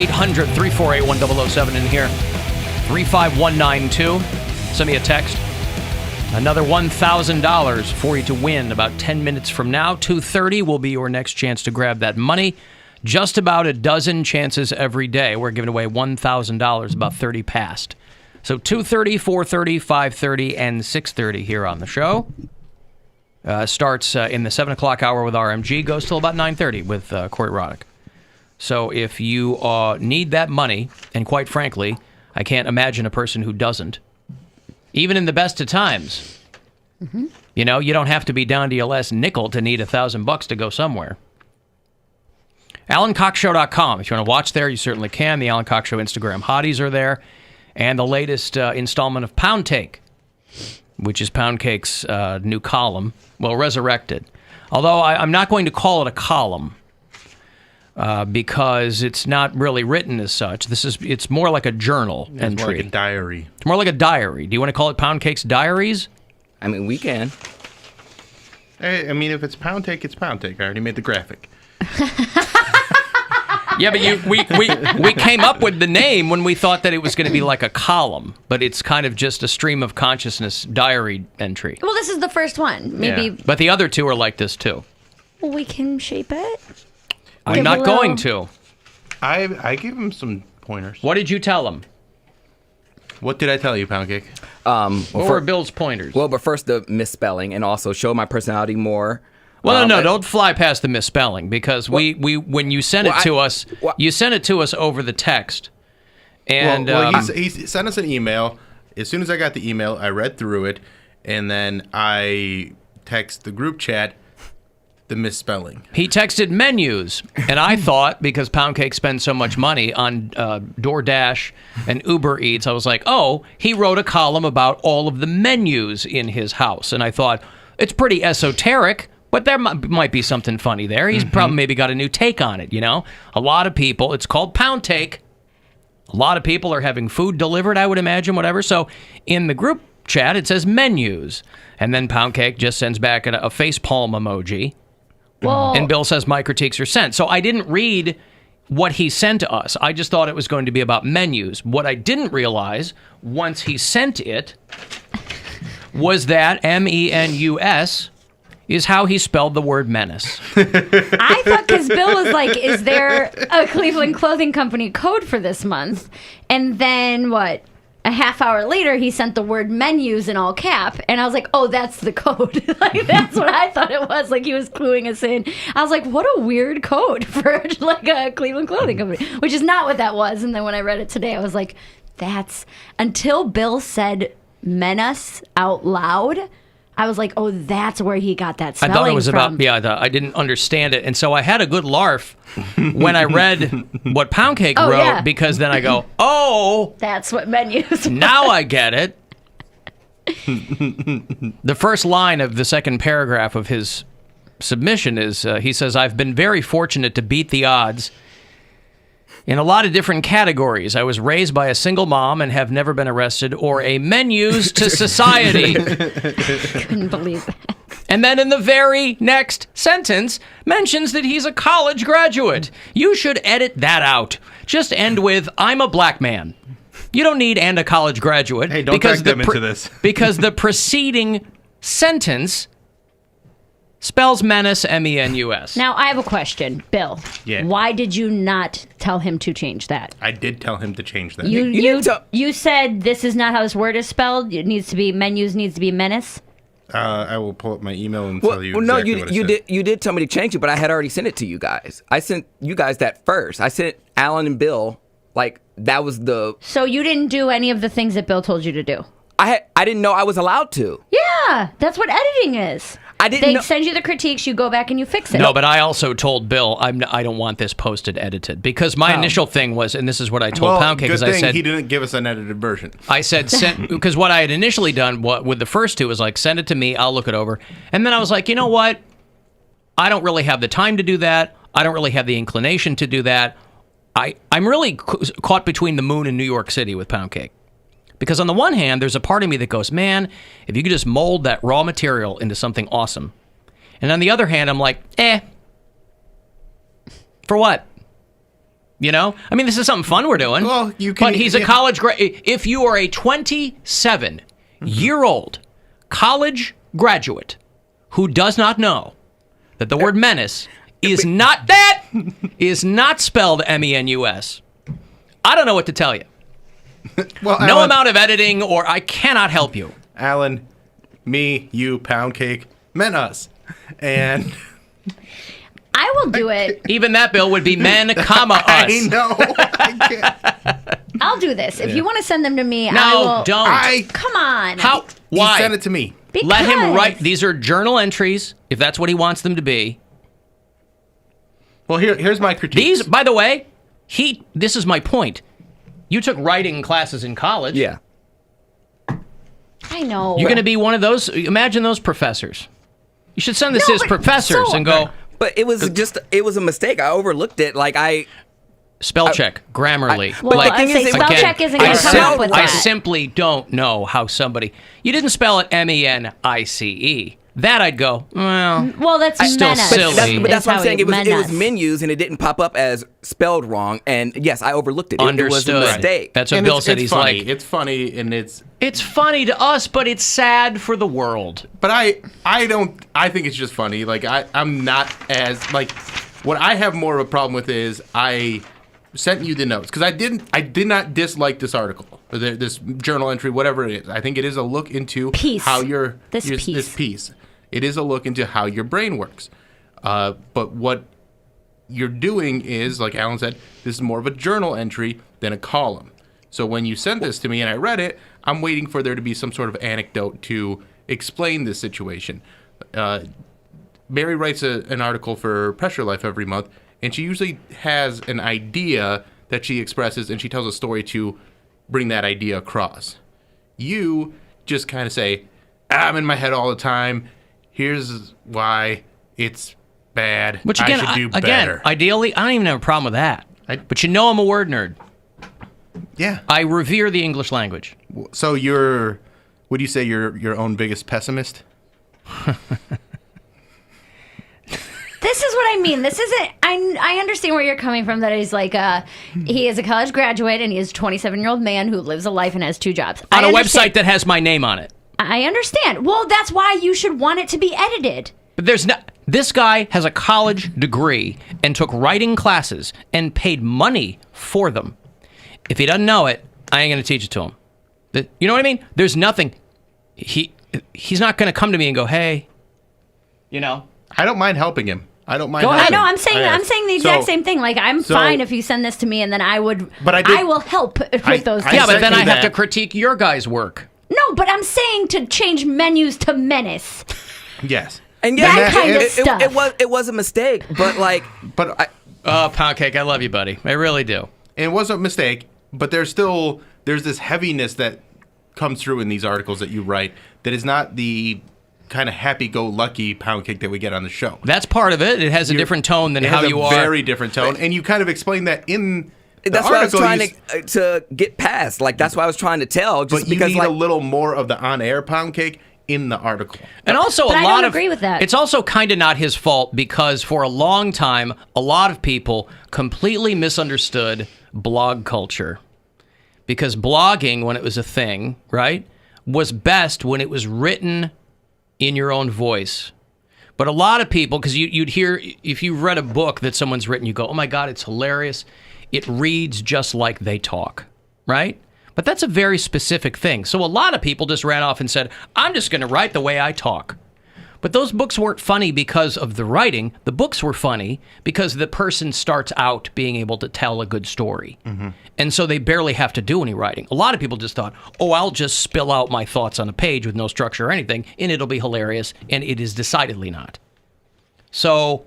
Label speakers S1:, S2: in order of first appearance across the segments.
S1: 800-348-1007 in here. 35192. Send me a text. Another $1,000 for you to win about 10 minutes from now. 2:30 will be your next chance to grab that money. Just about a dozen chances every day. We're giving away $1,000, about 30 past. So 2:30, 4:30, 5:30, and 6:30 here on the show. Starts in the 7 o'clock hour with RMG. Goes till about 9:30 with Corey Roddick. So if you need that money, and quite frankly, I can't imagine a person who doesn't, even in the best of times, you know, you don't have to be down to your last nickel to need $1,000 to go somewhere. AlanCoxShow.com. If you want to watch there, you certainly can. The Alan Cox Show Instagram hotties are there. And the latest installment of PoundTake, which is Poundcake's new column, well, resurrected. Although I'm not going to call it a column. Because it's not really written as such. It's more like a journal entry.
S2: It's more like a diary.
S1: It's more like a diary. Do you want to call it Poundcake's Diaries?
S3: I mean, we can.
S2: I mean, if it's PoundTake, it's PoundTake. I already made the graphic.
S1: Yeah, but we came up with the name when we thought that it was going to be like a column, but it's kind of just a stream of consciousness diary entry.
S4: Well, this is the first one. Maybe.
S1: Yeah. But the other two are like this too.
S4: Well, we can shape it.
S1: I'm not going to.
S2: I gave him some pointers.
S1: What did you tell him?
S2: What did I tell you, Poundcake?
S1: What were Bill's pointers?
S3: Well, but first the misspelling, and also show my personality more.
S1: Well, no, don't fly past the misspelling, because we when you sent it to us, you sent it to us over the text. And
S2: he sent us an email. As soon as I got the email, I read through it, and then I text the group chat the misspelling.
S1: He texted menus, and I thought, because Poundcake spends so much money on DoorDash and Uber Eats, I was like, oh, he wrote a column about all of the menus in his house. And I thought, it's pretty esoteric, but there might be something funny there. He's probably maybe got a new take on it, you know? A lot of people, it's called PoundTake. A lot of people are having food delivered, I would imagine, whatever. So in the group chat, it says menus. And then Poundcake just sends back a facepalm emoji.
S4: Well,
S1: and Bill says my critiques are sent. So I didn't read what he sent to us. I just thought it was going to be about menus. What I didn't realize once he sent it was that MENUS is how he spelled the word menace.
S4: I thought, because Bill was like, is there a Cleveland Clothing Company code for this month? And then what? A half hour later, he sent the word menus in all cap, and I was like, oh, that's the code. Like, that's what I thought it was. Like, he was cluing us in. I was like, what a weird code for, like, a Cleveland Clothing Company, which is not what that was. And then when I read it today, I was like, until Bill said menace out loud, I was like, oh, that's where he got that spelling
S1: I thought it was
S4: from.
S1: I didn't understand it. And so I had a good larf when I read what Poundcake wrote, because then I go, oh.
S4: That's what menus were.
S1: Now I get it. The first line of the second paragraph of his submission is, he says, I've been very fortunate to beat the odds in a lot of different categories. I was raised by a single mom and have never been arrested, or a menus to society.
S4: Couldn't believe that.
S1: And then in the very next sentence mentions that he's a college graduate. You should edit that out. Just end with, I'm a black man. You don't need and a college graduate.
S2: Hey, don't drag them into this.
S1: Because the preceding sentence spells menace, MENUS.
S4: Now, I have a question, Bill.
S2: Yeah.
S4: Why did you not tell him to change that?
S2: I did tell him to change that.
S4: You said this is not how this word is spelled. It needs to be menus, needs to be menace.
S2: I will pull up my email and tell you exactly what it said.
S3: You did tell me to change it, but I had already sent it to you guys. I sent you guys that first. I sent Alan and Bill, like, that was the...
S4: So you didn't do any of the things that Bill told you to do?
S3: I didn't know I was allowed to.
S4: Yeah, that's what editing is. They
S3: know.
S4: send you the critiques, you go back and you fix it.
S1: No, but I also told Bill I don't want this posted edited, because my initial thing was, and this is what I told Poundcake, because I said
S2: he didn't give us an edited version.
S1: I said because what I had initially done with the first two was like, send it to me, I'll look it over, and then I was like, you know what? I don't really have the time to do that. I don't really have the inclination to do that. I'm really caught between the moon and New York City with Poundcake. Because on the one hand, there's a part of me that goes, man, if you could just mold that raw material into something awesome. And on the other hand, I'm like, for what? You know? I mean, this is something fun we're doing.
S2: Well, you can-
S1: But he's a college if you are a 27-year-old college graduate who does not know that the word menace is not spelled MENUS, I don't know what to tell you.
S2: Well,
S1: No
S2: Alan,
S1: amount of editing or I cannot help you.
S2: Alan, me, you, Poundcake, meant us. And
S4: I will do it.
S1: Even that, Bill, would be men, comma, us.
S2: I know. I can't.
S4: I'll do this. If you want to send them to me, I
S1: No,
S4: will.
S1: don't.
S4: Come on.
S1: How?
S2: He
S1: Why?
S2: sent it to me.
S1: Let him
S4: Because-
S1: write. These are journal entries, if that's what he wants them to be.
S2: Well, here's my critique.
S1: These, by the way, this is my point. You took writing classes in college.
S3: Yeah.
S4: I know.
S1: You're going to be one of those. Imagine those professors. You should send this to
S4: No,
S1: his
S4: but
S1: professors
S4: so-
S1: and go,
S3: But it was a mistake. I overlooked it. Like
S1: spell check, Grammarly.
S4: Well,
S3: But the thing is,
S4: spell
S1: again,
S4: check isn't going to come up with
S1: I
S4: that.
S1: simply don't know how somebody. You didn't spell it MENICE. That I'd go, well.
S4: Well, that's
S1: Still
S4: menace.
S1: silly.
S3: But that's what I'm saying. It was
S4: menace.
S3: menus, and it didn't pop up as spelled wrong. And yes, I overlooked it. It was
S1: Understood.
S3: a mistake.
S1: That's what
S2: And
S1: Bill said.
S2: it's
S1: He's
S2: funny.
S1: like,
S2: It's funny, and it's.
S1: it's funny to us, but it's sad for the world.
S2: But I don't. I think it's just funny. Like I'm not as like. What I have more of a problem with is I sent you the notes because I did not dislike this article, or this journal entry, whatever it is. I think it is a look into
S4: Piece.
S2: how
S4: This piece.
S2: It is a look into how your brain works. But what you're doing is, like Alan said, this is more of a journal entry than a column. So when you sent this to me and I read it, I'm waiting for there to be some sort of anecdote to explain this situation. Mary writes an article for Pressure Life every month, and she usually has an idea that she expresses, and she tells a story to bring that idea across. You just kind of say, I'm in my head all the time. Here's why it's bad.
S1: Which again,
S2: I should do better.
S1: Ideally, I don't even have a problem with that. But you know I'm a word nerd.
S2: Yeah.
S1: I revere the English language.
S2: So would you say you're your own biggest pessimist?
S4: This is what I mean. This isn't. I understand where you're coming from. That he's like, he is a college graduate and he is a 27-year-old man who lives a life and has 2 jobs.
S1: On
S4: I
S1: a
S4: understand.
S1: website that has my name on it.
S4: I understand. Well, that's why you should want it to be edited.
S1: But there's not. This guy has a college degree and took writing classes and paid money for them. If he doesn't know it, I ain't going to teach it to him. You know what I mean? There's nothing. He's not going to come to me and go, hey, you know.
S2: I don't mind helping him. I don't mind.
S1: Go ahead.
S4: I
S2: helping
S4: know.
S2: him.
S4: I'm saying the exact
S2: So-
S4: same thing. Like I'm
S2: so-
S4: fine if you send this to me, and then I would.
S2: But I
S4: will help with those.
S2: I
S1: Yeah, but
S2: sent
S1: then
S2: you
S1: I have to
S2: that.
S1: critique your guys' work.
S4: No, but I'm saying to change menus to menace.
S2: Yes.
S3: And
S4: That
S3: yeah,
S4: kind of
S3: it
S4: stuff.
S3: it was a mistake. But like,
S2: But
S1: Oh, Poundcake, I love you, buddy. I really do.
S2: it was a mistake, but there's this heaviness that comes through in these articles that you write that is not the kind of happy-go-lucky Poundcake that we get on the show.
S1: That's part of it. It has a different tone than
S2: It
S1: how
S2: has
S1: you
S2: a
S1: are.
S2: very different tone, and you kind of explain that in the
S3: that's what I was
S2: article.
S3: trying to get past. Like that's what I was trying to tell. Just
S2: But you
S3: because
S2: need
S3: like
S2: a little more of the on-air Poundcake in the article.
S1: And also
S4: But
S1: a
S4: I
S1: lot
S4: don't
S1: of
S4: agree with that.
S1: It's also kind of not his fault because for a long time a lot of people completely misunderstood blog culture. Because blogging when it was a thing, right, was best when it was written in your own voice. But a lot of people, because you'd hear, if you read a book that someone's written, you go, oh my God, it's hilarious. It reads just like they talk, right? But that's a very specific thing. So a lot of people just ran off and said, I'm just going to write the way I talk. But those books weren't funny because of the writing. The books were funny because the person starts out being able to tell a good story. Mm-hmm. And so they barely have to do any writing. A lot of people just thought, oh, I'll just spill out my thoughts on a page with no structure or anything, and it'll be hilarious. And it is decidedly not. So,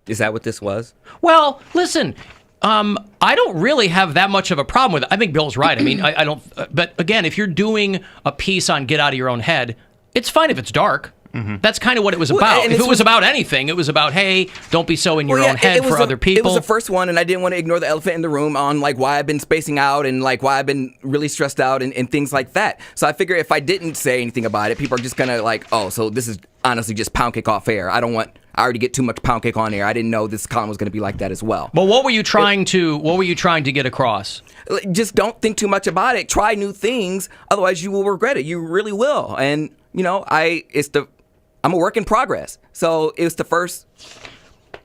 S3: is that what this was?
S1: well, listen, I don't really have that much of a problem with it. I think Bill's right. I mean, I don't. But again, if you're doing a piece on get out of your own head, it's fine if it's dark. Mm-hmm. That's kind of what it was about.
S3: and
S1: If
S3: this
S1: it was about anything, it was about, hey, don't be so in your
S3: Well,
S1: own head for other people.
S3: It was the first one, and I didn't want to ignore the elephant in the room on like why I've been spacing out and like why I've been really stressed out and things like that. So I figure if I didn't say anything about it, people are just gonna like, oh, so this is honestly just Poundcake off air. I don't want I already get too much pound cake on there. I didn't know this column was going to be like that as well.
S1: But what were you trying to get across?
S3: Just don't think too much about it. Try new things. Otherwise, you will regret it. You really will. And, I'm a work in progress. So it was the first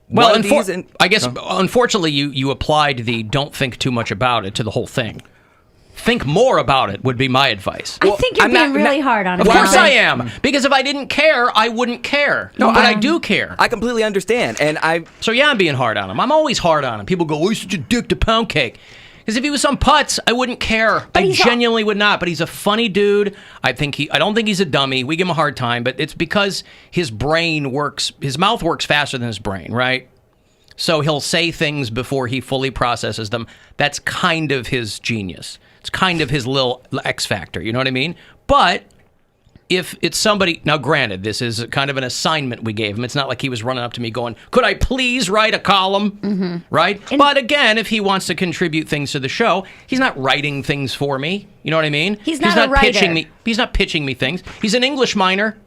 S1: Well,
S3: one of these. And,
S1: I guess, unfortunately, you applied the don't think too much about it to the whole thing. Think more about it would be my advice.
S4: I think you're being really hard on it.
S1: Of course I am. Because if I didn't care, I wouldn't care. No, but I do care.
S3: I completely understand. And
S1: So yeah, I'm being hard on him. I'm always hard on him. People go, "Oh, he's such a dick to Poundcake." Because if he was some putz, I wouldn't care. I genuinely would not. But he's a funny dude. I don't think he's a dummy. We give him a hard time, but it's because his mouth works faster than his brain, right? So he'll say things before he fully processes them. That's kind of his genius. It's kind of his little X factor, you know what I mean? But if it's somebody, now granted, this is kind of an assignment we gave him. It's not like he was running up to me going, "Could I please write a column?" Right? But again, if he wants to contribute things to the show, he's not writing things for me. You know what I mean?
S4: He's not a writer.
S1: He's not pitching me things. He's an English minor.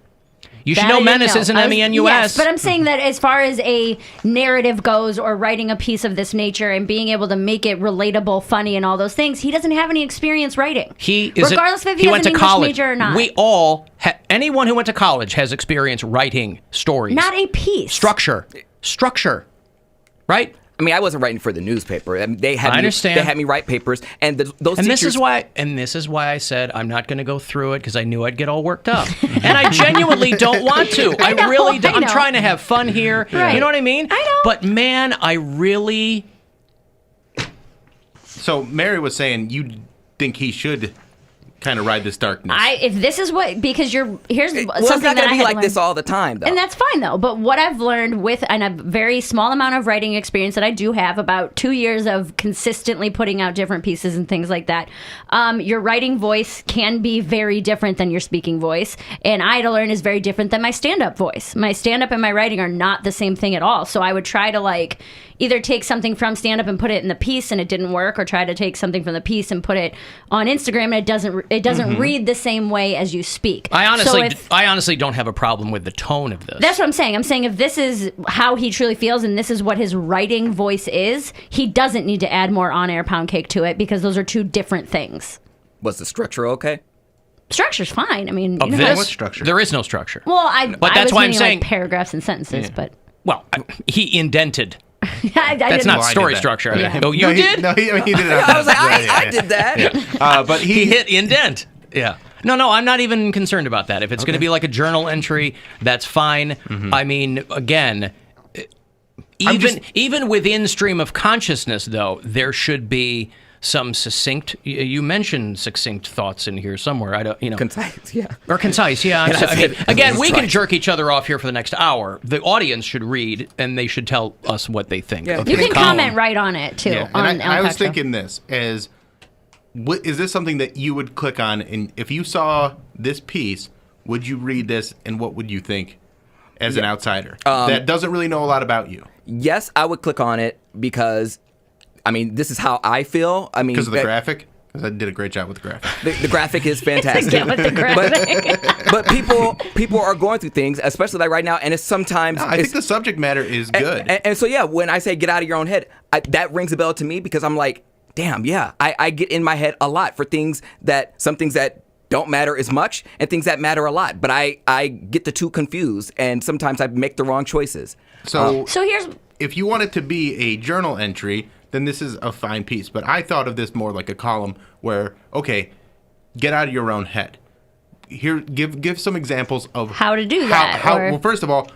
S1: You should know menace is an MENUS.
S4: Yes, but I'm saying that as far as a narrative goes or writing a piece of this nature and being able to make it relatable, funny, and all those things, he doesn't have any experience writing. Regardless if he has an English major or not.
S1: We all, anyone who went to college has experience writing stories.
S4: Not a piece.
S1: Structure, right?
S3: I mean, I wasn't writing for the newspaper. I mean, they had me write papers, and those teachers.
S1: This is why I said I'm not going to go through it because I knew I'd get all worked up, and I genuinely don't want to. I really don't. I'm trying to have fun here.
S4: Right.
S1: You know what I mean?
S4: I know.
S1: But man, I really.
S2: So Mary was saying you think he should kind of ride this darkness.
S4: If this is here's something
S3: it's not
S4: that
S3: gonna
S4: I
S3: be
S4: had
S3: like
S4: learned.
S3: this all the time, though.
S4: And that's fine, though. But what I've learned and a very small amount of writing experience that I do have, about 2 years of consistently putting out different pieces and things like that, your writing voice can be very different than your speaking voice. And I had to learn is very different than my stand-up voice. My stand-up and my writing are not the same thing at all. So I would try to either take something from stand-up and put it in the piece and it didn't work, or try to take something from the piece and put it on Instagram and it doesn't read the same way as you speak.
S1: I honestly don't have a problem with the tone of this.
S4: That's what I'm saying. I'm saying if this is how he truly feels and this is what his writing voice is, he doesn't need to add more on-air pound cake to it, because those are two different things.
S3: Was the structure okay?
S4: Structure's fine. I mean,
S2: What structure?
S1: There is no structure.
S4: Well,
S1: but that's why I'm saying
S4: paragraphs and sentences, but
S1: well, he indented.
S4: That's
S1: not story structure.
S4: Yeah.
S1: Oh, you did?
S2: No, he did it.
S3: I was like, I did that.
S2: Yeah. But
S1: He hit indent. Yeah. No, I'm not even concerned about that. If it's going to be like a journal entry, that's fine.
S2: Mm-hmm.
S1: I mean, again, even within stream of consciousness, though, there should be some succinct. You mentioned succinct thoughts in here somewhere. I don't,
S3: Concise, yeah.
S1: Or concise, yeah. Again, we can jerk each other off here for the next hour. The audience should read, and they should tell us what they think.
S3: Yeah.
S1: of
S4: you
S1: the
S4: can
S1: column.
S4: comment right on it too.
S2: Yeah,
S4: On
S2: and I
S4: Alan
S2: was
S4: Cox Show.
S2: thinking this is this something that you would click on, and if you saw this piece, would you read this, and what would you think as an outsider that doesn't really know a lot about you?
S3: Yes, I would click on it because, I mean, this is how I feel. I mean,
S2: Because of the graphic? Because I did a great job with the graphic.
S3: The graphic is fantastic.
S4: Get with the graphic.
S3: but people are going through things, especially like right now, and it's sometimes.
S2: I think the subject matter is good.
S3: And so, yeah, when I say get out of your own head, that rings a bell to me, because I'm like, damn, yeah, I get in my head a lot for some things that don't matter as much and things that matter a lot. But I get the two confused, and sometimes I make the wrong choices.
S2: So
S4: here's.
S2: If you want it to be a journal entry, then this is a fine piece. But I thought of this more like a column where, okay, get out of your own head. Here, give some examples of
S4: How to do that, or-
S2: Well, first of all,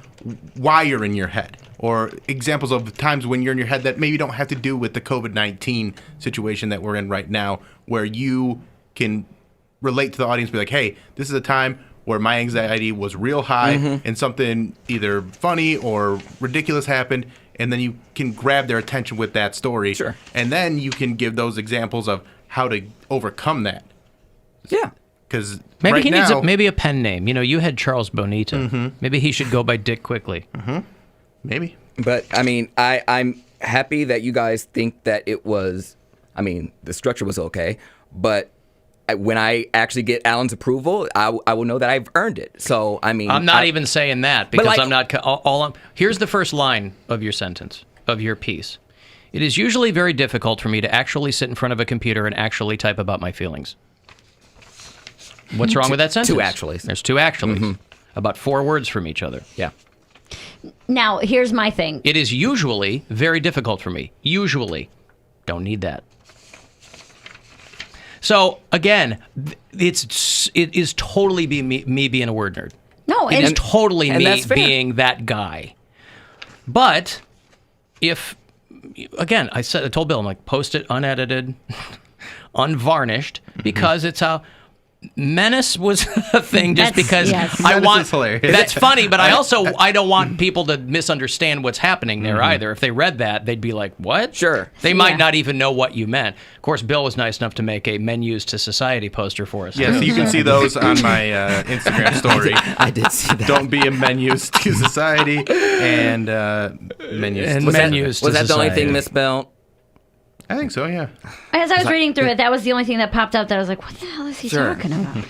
S2: why you're in your head, or examples of times when you're in your head that maybe don't have to do with the COVID-19 situation that we're in right now, where you can relate to the audience, be like, hey, this is a time where my anxiety was real high and something either funny or ridiculous happened, and then you can grab their attention with that story.
S3: Sure.
S2: And then you can give those examples of how to overcome that.
S3: Yeah.
S2: Because
S1: Maybe
S2: right
S1: he needs
S2: now,
S1: maybe a pen name. You had Charles Bonita. Maybe he should go by Dick Quickly.
S2: maybe.
S3: But, I mean, I'm happy that you guys think that it was, I mean, the structure was okay, but when I actually get Alan's approval, I will know that I've earned it. So, I mean...
S1: I'm not even saying that because
S3: like-
S1: I'm not... Here's the first line of your sentence, of your piece. It is usually very difficult for me to actually sit in front of a computer and actually type about my feelings. What's wrong with that sentence?
S3: 2 actuallys.
S1: There's 2 actuallys. About 4 words from each other.
S3: Yeah.
S4: Now, here's my thing.
S1: It is usually very difficult for me. Usually. Don't need that. So, again, it is totally me being a word nerd.
S4: No,
S1: It is totally
S3: and
S1: me
S3: that's fair.
S1: being that guy. But if, again, I told Bill, I'm like, post it unedited, unvarnished, because it's how... Menace was a thing just because I
S2: Menace
S1: want...
S2: is hilarious.
S1: That's funny, but I don't want people to misunderstand what's happening there either. If they read that, they'd be like, what?
S3: Sure.
S1: They might not even know what you meant. Of course, Bill was nice enough to make a Menus to Society poster for us.
S2: Yeah, so you can see those on my Instagram story.
S3: I did see that.
S2: Don't be a Menus to Society and Menus
S1: And
S2: to
S1: Menus to
S3: Was that the only
S1: Society.
S3: thing misspelled?
S2: I think so, yeah.
S4: As I was reading through it, that was the only thing that popped up that I was like, what the hell is he
S3: Sure.
S4: talking about?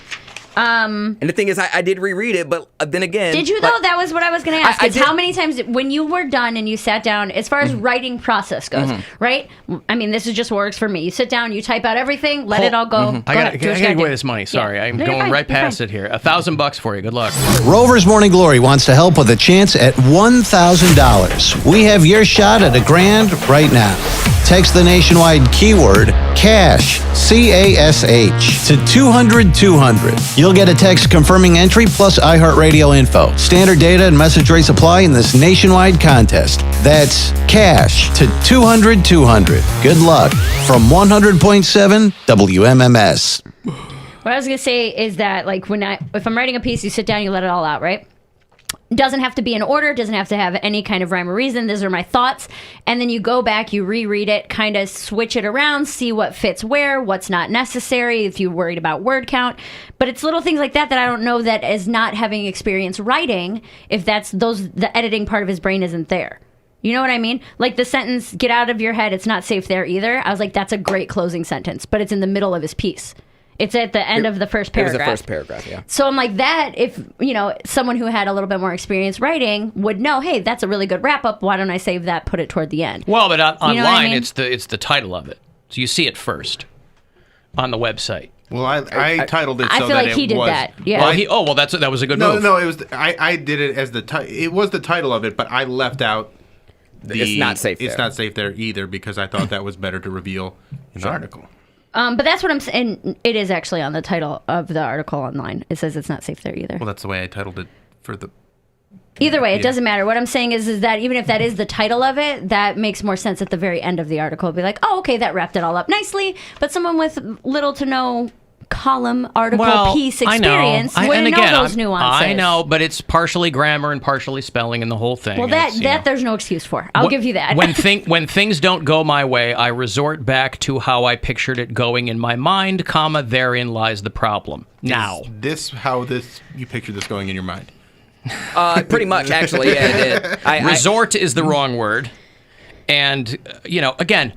S3: And the thing is, I did reread it, but then again...
S4: Did you, though? That was what I was going to ask.
S3: I
S4: Is
S3: did-
S4: how many times, when you were done and you sat down, as far as writing process goes, right? I mean, this is just works for me. You sit down, you type out everything, let it all go.
S1: I gotta give away this money. Sorry,
S4: Yeah.
S1: I'm
S4: No, you're
S1: going
S4: fine.
S1: right
S4: You're
S1: past
S4: fine.
S1: it here. $1,000 for you. Good luck.
S5: Rover's Morning Glory wants to help with a chance at $1,000. We have your shot at $1,000 right now. Text the nationwide keyword CASH, C-A-S-H, to 200-200. You'll get a text confirming entry plus iHeartRadio info. Standard data and message rates apply in this nationwide contest. That's CASH to 200-200. Good luck from 100.7 WMMS.
S4: What I was going to say is that, like, if I'm writing a piece, you sit down, you let it all out, right? Doesn't have to be in order, doesn't have to have any kind of rhyme or reason. These are my thoughts. And then you go back, you reread it, kind of switch it around, see what fits where, what's not necessary, if you're worried about word count. But it's little things like that I don't know that as not having experience writing, if the editing part of his brain isn't there. You know what I mean? Like the sentence, get out of your head, it's not safe there either. I was like, that's a great closing sentence, but it's in the middle of his piece. It's at the end of the first paragraph.
S3: It was the first paragraph, yeah.
S4: So I'm like, that, if, someone who had a little bit more experience writing would know, hey, that's a really good wrap up. Why don't I save that, put it toward the end?
S1: Well, but online,
S4: know what I mean?
S1: it's the title of it, so you see it first on the website.
S2: Well, I titled it so
S4: I feel
S2: that
S4: like
S2: it
S4: he did
S2: was...
S4: that. Yeah.
S1: Well, that was a good
S2: No,
S1: move.
S2: no, it was... I did it as it was the title of it, but I left out
S3: It's not safe
S2: It's
S3: there.
S2: not safe there either because I thought that was better to reveal in the article.
S4: But that's what I'm saying. It is actually on the title of the article online. It says it's not safe there either.
S2: Well, that's the way I titled it for the...
S4: Either way, it
S2: Yeah.
S4: doesn't matter. What I'm saying is that even if that is the title of it, that makes more sense at the very end of the article. It'll be like, oh, okay, that wrapped it all up nicely. But someone with little to no column, article, piece experience wouldn't know those nuances.
S1: I know, but it's partially grammar and partially spelling and the whole thing.
S4: Well, that there's no excuse for. I'll give you that.
S1: when things don't go my way, I resort back to how I pictured it going in my mind, comma, therein lies the problem. Now.
S2: Is this how you picture this going in your mind?
S3: Pretty much, actually. Yeah, it did.
S1: Resort is the wrong word. And, again,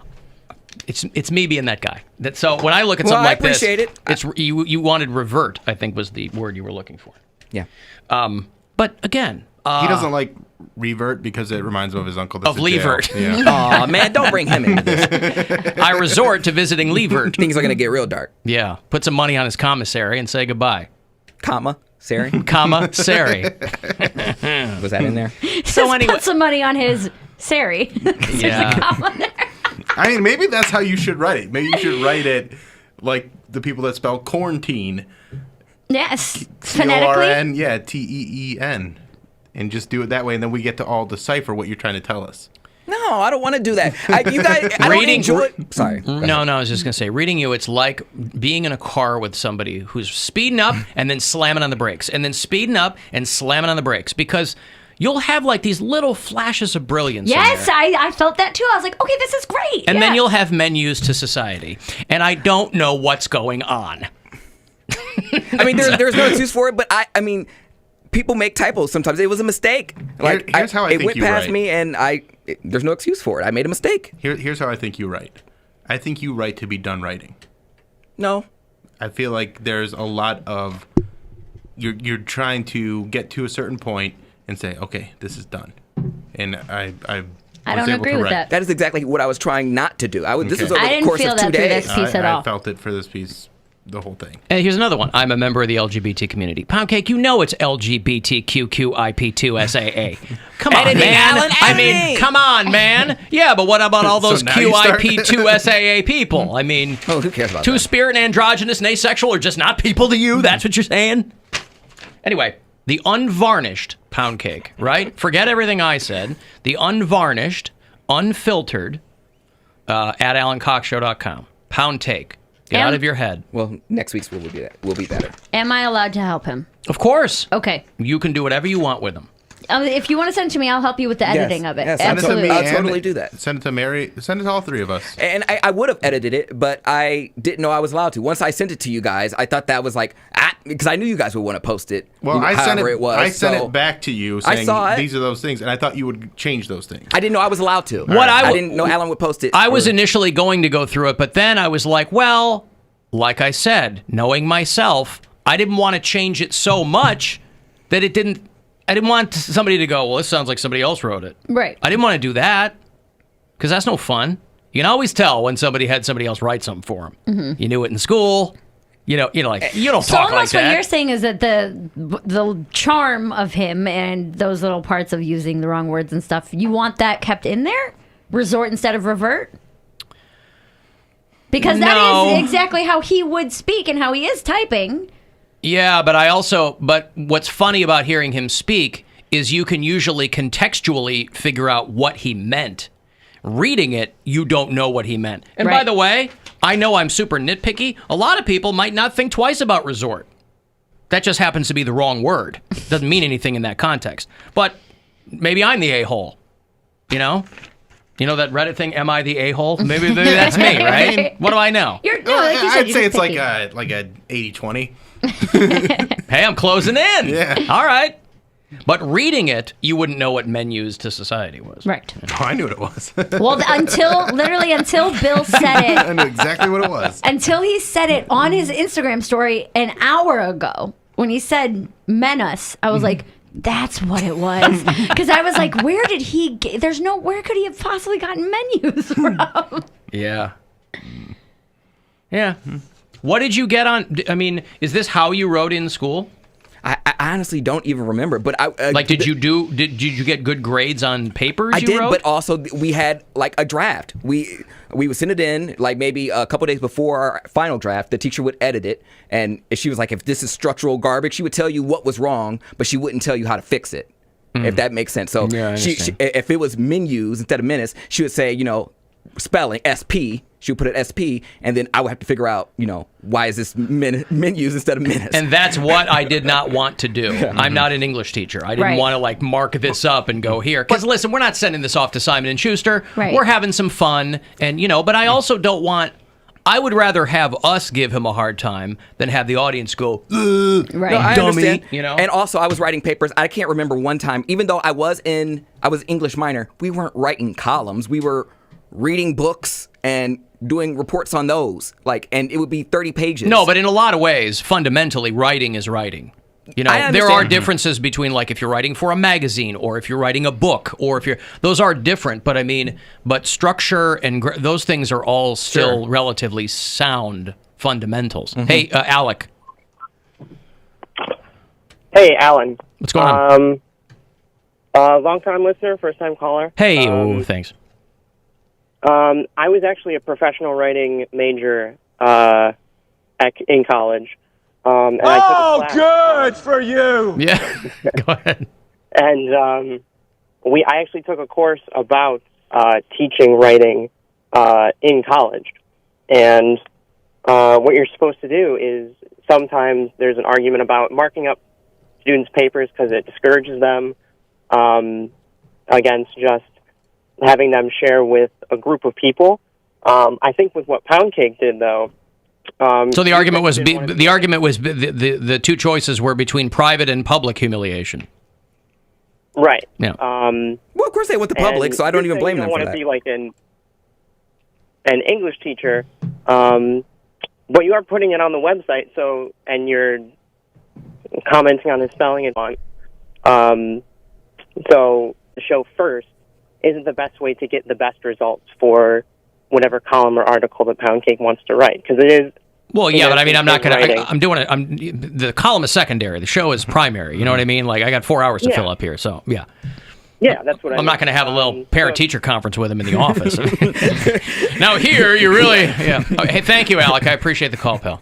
S1: it's me being that guy. So when I look at something
S3: I
S1: like this,
S3: appreciate it.
S1: it's you wanted revert, I think was the word you were looking for.
S3: Yeah.
S1: But again,
S2: He doesn't like revert because it reminds him of his uncle that's
S1: Of
S2: in jail.
S1: Levert.
S2: Yeah.
S3: Oh, man, don't bring him into this.
S1: I resort to visiting Levert.
S3: Things are going to get real dark.
S1: Yeah, put some money on his commissary and say goodbye.
S3: Comma, Sari.
S1: Comma, Sari.
S3: Was that in there?
S1: So anyway,
S4: Put some money on his Sari.
S1: yeah.
S2: I mean, maybe that's how you should write it. Maybe you should write it like the people that spell quarantine.
S4: Yes. Phonetically.
S2: C-O-R-N, yeah, T-E-E-N. And just do it that way, and then we get to all decipher what you're trying to tell us.
S3: No, I don't want to do that. You guys, I don't
S1: Reading-
S3: enjoy... Sorry.
S1: No, I was just going to say, reading you, it's like being in a car with somebody who's speeding up and then slamming on the brakes, and then speeding up and slamming on the brakes, because you'll have like these little flashes of brilliance in
S4: Yes,
S1: there.
S4: I felt that too. I was like, okay, this is great.
S1: And
S4: yeah.
S1: then you'll have menus to society, and I don't know what's going on.
S3: I mean, there's no excuse for it, but I mean, people make typos sometimes. It was a mistake. Like,
S2: Here's how I
S3: it
S2: think
S3: went
S2: you
S3: past
S2: write.
S3: me, and there's no excuse for it. I made a mistake.
S2: Here's how I think you write. I think you write to be done writing.
S3: No.
S2: I feel like there's a lot of you're trying to get to a certain point and say, okay, this is done, and I
S4: don't agree with that.
S3: That is exactly what I was trying not to do. This was over
S4: I
S3: the
S4: didn't
S3: course
S4: feel
S3: of
S4: that
S3: 2
S4: through
S3: days.
S4: this piece at all.
S2: I felt it for this piece, the whole thing.
S1: And here's another one. I'm a member of the LGBT community. Poundcake, you know it's LGBTQQIP2SAA. Come on,
S3: Editing,
S1: man.
S3: Alan,
S1: I mean,
S3: editing.
S1: come on, man. Yeah, but what about all those
S2: So now you start-
S1: QIP2SAA people? I mean,
S3: Oh, who cares about that?
S1: two-spirit, androgynous, and asexual are just not people to you? That's what you're saying? Anyway, the unvarnished Poundcake, right? Forget everything I said. The unvarnished, unfiltered, at AlanCoxShow.com. Poundcake. Get out of your head.
S3: Well, next week's will be better.
S4: Am I allowed to help him?
S1: Of course.
S4: Okay.
S1: You can do whatever you want with them.
S4: If you want to send it to me, I'll help you with the editing of it.
S3: Yes,
S4: Absolutely.
S3: I'll totally do that.
S2: Send it to Mary. Send it to all three of us.
S3: And I would have edited it, but I didn't know I was allowed to. Once I sent it to you guys, I thought that was like, because I knew you guys would want to post it.
S2: Well, I sent
S3: however
S2: it.
S3: was.
S2: I sent
S3: so
S2: it back to you saying
S3: saw it.
S2: these are those things, and I thought you would change those things.
S3: I didn't know I was allowed to.
S1: I
S3: I didn't know Alan would post it.
S1: I was initially going to go through it, but then I was like, well, like I said, knowing myself, I didn't want to change it so much that it didn't. I didn't want somebody to go, well, this sounds like somebody else wrote it.
S4: Right.
S1: I didn't want to do that because that's no fun. You can always tell when somebody had somebody else write something for them. Mm-hmm. You knew it in school. You don't
S4: So
S1: talk like
S4: almost
S1: that.
S4: what you're saying is that the charm of him and those little parts of using the wrong words and stuff, you want that kept in there? Resort instead of revert? Because that
S1: No.
S4: is exactly how he would speak and how he is typing.
S1: Yeah, but what's funny about hearing him speak is you can usually contextually figure out what he meant. Reading it, you don't know what he meant. And by
S4: Right.
S1: the way, I know I'm super nitpicky. A lot of people might not think twice about resort. That just happens to be the wrong word. Doesn't mean anything in that context. But maybe I'm the a-hole, you know? You know that Reddit thing, am I the a-hole? Maybe that's me, right? What do I know?
S4: Like you said,
S2: I'd
S4: you're
S2: say
S4: just
S2: it's like
S4: picky.
S2: a 80-20.
S1: Hey, I'm closing in.
S2: Yeah.
S1: All right. But reading it, you wouldn't know what menus to society was.
S4: Right.
S2: Oh, I knew what it was.
S4: Well, until Bill said
S2: I
S4: it,
S2: knew exactly what it was.
S4: until he said it on his Instagram story an hour ago, when he said menace, I was like, that's what it was. Because I was like, where could he have possibly gotten menus from?
S1: Yeah. Yeah. What did you get on? I mean, is this how you wrote in school?
S3: I honestly don't even remember. But
S1: Did you get good grades on papers?
S3: I did,
S1: wrote?
S3: but also we had like a draft. We would send it in like maybe a couple days before our final draft. The teacher would edit it, and she was like, "If this is structural garbage," she would tell you what was wrong, but she wouldn't tell you how to fix it. If that makes sense. So
S1: Yeah, I
S3: she,
S1: understand.
S3: if it was menus instead of menace, she would say, spelling SP. She would put it SP, and then I would have to figure out, why is this menus instead of menace?
S1: And that's what I did not want to do. I'm not an English teacher. I didn't
S4: Right.
S1: want to mark this up and go here. Because listen, we're not sending this off to Simon & Schuster.
S4: Right.
S1: We're having some fun. And, but I also don't want... I would rather have us give him a hard time than have the audience go,
S4: Right.
S3: No, I
S1: dummy,
S3: understand.
S1: And
S3: also, I was writing papers. I can't remember one time, even though I was English minor, we weren't writing columns. We were reading books and doing reports on those. And it would be 30 pages.
S1: No, but in a lot of ways, fundamentally, writing is writing.
S3: I
S1: There
S3: understand.
S1: are differences between if you're writing for a magazine or if you're writing a book or those are different. But but structure and those things are all still relatively sound fundamentals.
S3: Mm-hmm.
S1: Hey, Alec,
S6: Hey, Alan.
S1: what's going on?
S6: Long-time listener, first-time caller.
S1: Hey, thanks.
S6: I was actually a professional writing major in college. And I took a class,
S7: good for you!
S1: Yeah, go ahead.
S6: And I actually took a course about teaching writing in college. And what you're supposed to do is sometimes there's an argument about marking up students' papers because it discourages them against just having them share with a group of people. I think with what Poundcake did, though.
S1: So the argument was the two choices were between private and public humiliation.
S6: Right.
S1: Yeah.
S3: Well, of course they went to public,
S6: and
S3: so I don't even blame
S6: you
S3: them
S6: don't
S3: for
S6: want
S3: that.
S6: to be like an English teacher. but you are putting it on the website, and you're commenting on his spelling and on. So the show first isn't the best way to get the best results for whatever column or article that Poundcake wants to write, because it is.
S1: Well, yeah, but I mean, I'm not going to. I'm doing it. The column is secondary. The show is primary. You know what I mean? Like, I got 4 hours to fill up here, so yeah.
S6: Yeah, that's what
S1: I'm not going to have a little parent-teacher conference with him in the office. Now here, you really, yeah. Oh, hey, thank you, Alec. I appreciate the call, pal.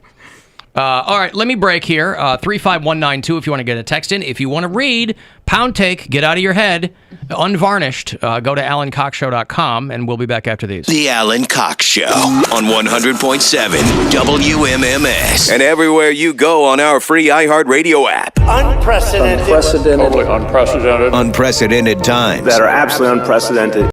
S1: All right, let me break here. 35192 if you want to get a text in. If you want to read PoundTake, get out of your head, unvarnished, go to alancoxshow.com, and we'll be back after these.
S7: The Alan Cox Show on 100.7 WMMS. And everywhere you go on our free iHeartRadio app.
S8: Unprecedented.
S9: Totally unprecedented.
S7: Unprecedented times.
S9: That are absolutely unprecedented.